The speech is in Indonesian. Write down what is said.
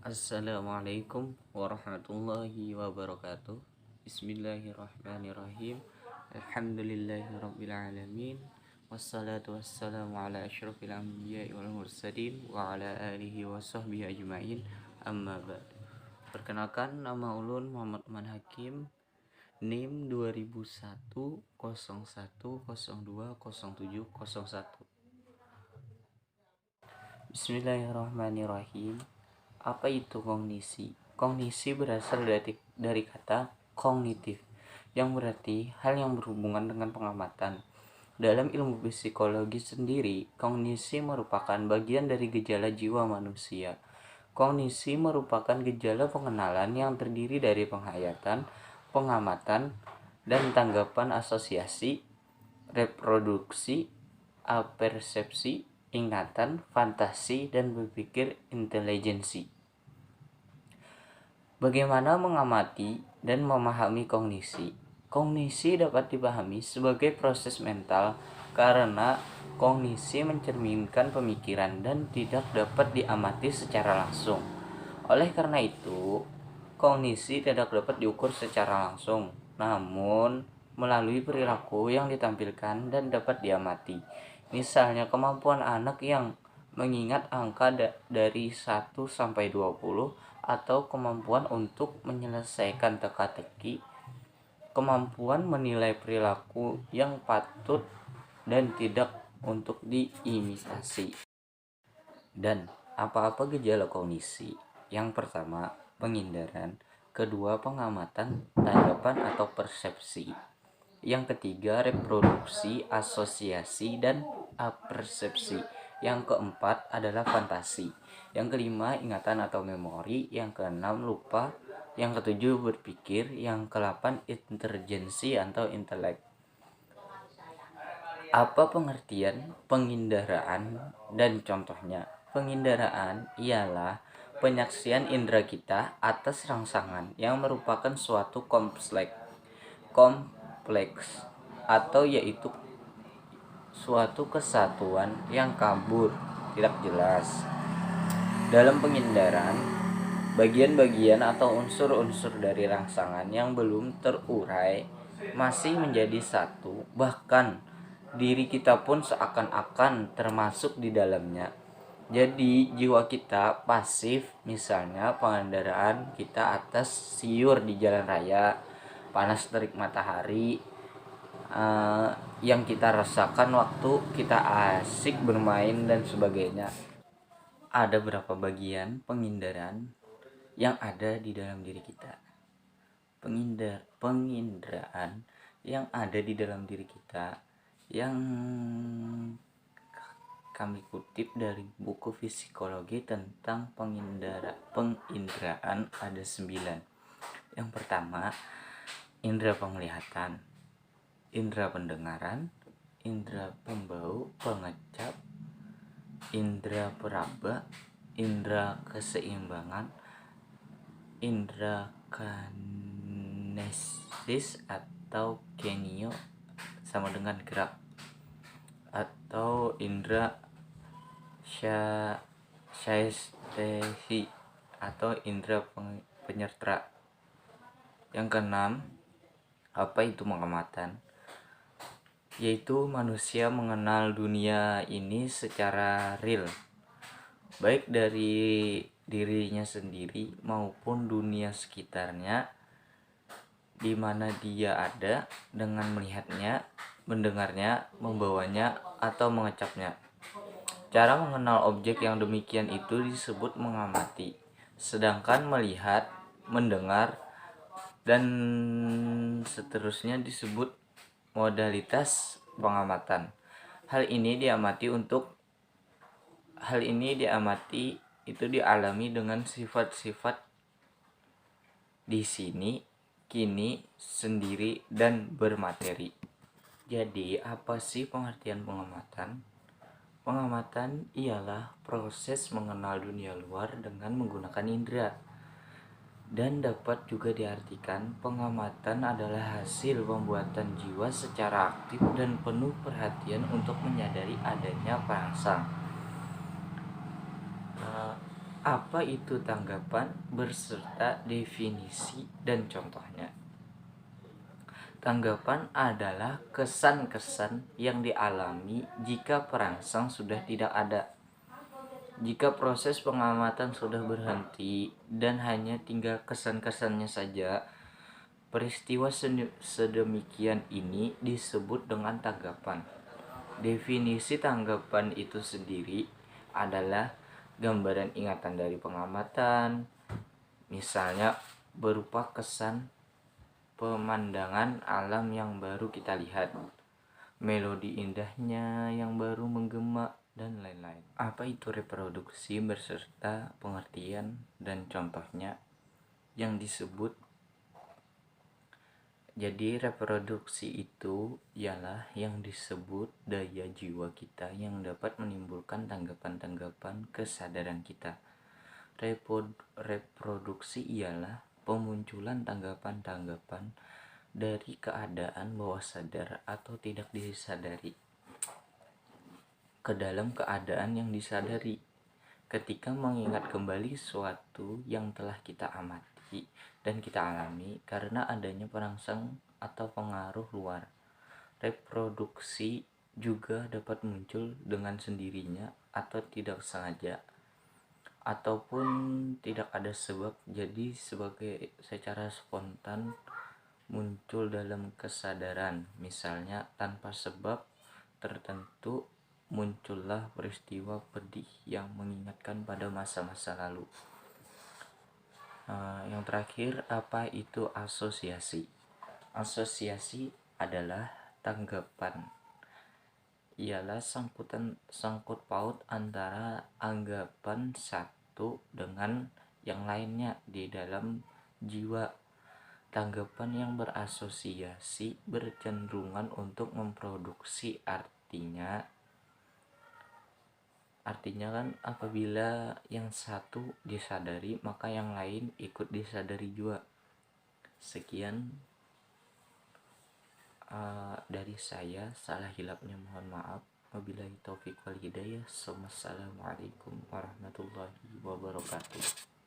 Assalamualaikum warahmatullahi wabarakatuh. Bismillahirrahmanirrahim. Alhamdulillahirrabbilalamin. Wassalatu wassalamu ala asyrafil anbiya'i wal mursalin wa ala alihi wa sahbihi ajma'in. Amma ba'd. Perkenalkan, nama ulun Muhammad Man Hakim, NIM 2001 01 02 07 01. Bismillahirrahmanirrahim. Apa itu kognisi? Kognisi berasal dari kata kognitif, yang berarti hal yang berhubungan dengan pengamatan. Dalam ilmu psikologi sendiri, kognisi merupakan bagian dari gejala jiwa manusia. Kognisi merupakan gejala pengenalan yang terdiri dari penghayatan, pengamatan, dan tanggapan asosiasi, reproduksi, apersepsi, ingatan, fantasi, dan berpikir intelijensi. Bagaimana mengamati dan memahami kognisi? Kognisi dapat dipahami sebagai proses mental karena kognisi mencerminkan pemikiran dan tidak dapat diamati secara langsung. Oleh karena itu, kognisi tidak dapat diukur secara langsung, namun melalui perilaku yang ditampilkan dan dapat diamati. Misalnya kemampuan anak yang mengingat angka dari 1 sampai 20 atau kemampuan untuk menyelesaikan teka-teki, kemampuan menilai perilaku yang patut dan tidak untuk diimitasi. Dan apa-apa gejala kognisi? Yang pertama, pengindaran. Kedua, pengamatan, tanggapan atau persepsi. Yang ketiga, reproduksi, asosiasi, dan apersepsi. Yang keempat adalah fantasi. Yang kelima, ingatan atau memori. Yang keenam, lupa. Yang ketujuh, berpikir. Yang kedelapan, intelijensi atau intelek. Apa pengertian pengindaraan dan contohnya? Pengindaraan ialah penyaksian indera kita atas rangsangan yang merupakan suatu kompleks atau yaitu suatu kesatuan yang kabur, tidak jelas. Dalam pengindaran, bagian-bagian atau unsur-unsur dari rangsangan yang belum terurai masih menjadi satu, bahkan diri kita pun seakan-akan termasuk di dalamnya. Jadi jiwa kita pasif, misalnya pengendaraan kita atas siur di jalan raya, panas terik matahari yang kita rasakan waktu kita asik bermain dan sebagainya. Ada berapa bagian pengindaran yang ada di dalam diri kita? Penginderaan yang ada di dalam diri kita yang kami kutip dari buku psikologi tentang penginderaan ada 9. Yang pertama, indera penglihatan, indera pendengaran, indera pembau, pengecap, indera peraba, indera keseimbangan, indera kinesis atau genio sama dengan gerak, atau indera syestesi atau indera penyerta. Yang keenam, apa itu pengamatan? Yaitu manusia mengenal dunia ini secara real, baik dari dirinya sendiri maupun dunia sekitarnya, di mana dia ada, dengan melihatnya, mendengarnya, membawanya, atau mengecapnya. Cara mengenal objek yang demikian itu disebut mengamati, sedangkan melihat, mendengar, dan seterusnya disebut modalitas pengamatan. Hal ini itu dialami dengan sifat-sifat di sini, kini, sendiri, dan bermateri. Jadi, apa sih pengertian pengamatan? Pengamatan ialah proses mengenal dunia luar dengan menggunakan indera. Dan dapat juga diartikan pengamatan adalah hasil pembuatan jiwa secara aktif dan penuh perhatian untuk menyadari adanya perangsang. Apa itu tanggapan berserta definisi dan contohnya? Tanggapan adalah kesan-kesan yang dialami jika perangsang sudah tidak ada. Jika proses pengamatan sudah berhenti dan hanya tinggal kesan-kesannya saja, peristiwa sedemikian ini disebut dengan tanggapan. Definisi tanggapan itu sendiri adalah gambaran ingatan dari pengamatan, misalnya berupa kesan pemandangan alam yang baru kita lihat, melodi indahnya yang baru menggema, dan lain-lain. Apa itu reproduksi berserta pengertian dan contohnya yang disebut? Jadi reproduksi itu ialah yang disebut daya jiwa kita yang dapat menimbulkan tanggapan-tanggapan kesadaran kita. Reproduksi ialah pemunculan tanggapan-tanggapan dari keadaan bawah sadar atau tidak disadari ke dalam keadaan yang disadari ketika mengingat kembali suatu yang telah kita amati dan kita alami karena adanya perangsang atau pengaruh luar. Reproduksi juga dapat muncul dengan sendirinya atau tidak sengaja, ataupun tidak ada sebab, jadi secara spontan muncul dalam kesadaran. Misalnya tanpa sebab tertentu muncullah peristiwa pedih yang mengingatkan pada masa-masa lalu. Yang terakhir, apa itu asosiasi? Asosiasi adalah tanggapan, ialah sangkut paut antara anggapan satu dengan yang lainnya di dalam jiwa. Tanggapan yang berasosiasi bercenderungan untuk memproduksi, artinya kan apabila yang satu disadari maka yang lain ikut disadari juga. Sekian dari saya, salah hilapnya mohon maaf. Wabillahi taufiq wal hidayah. Wassalamualaikum warahmatullahi wabarakatuh.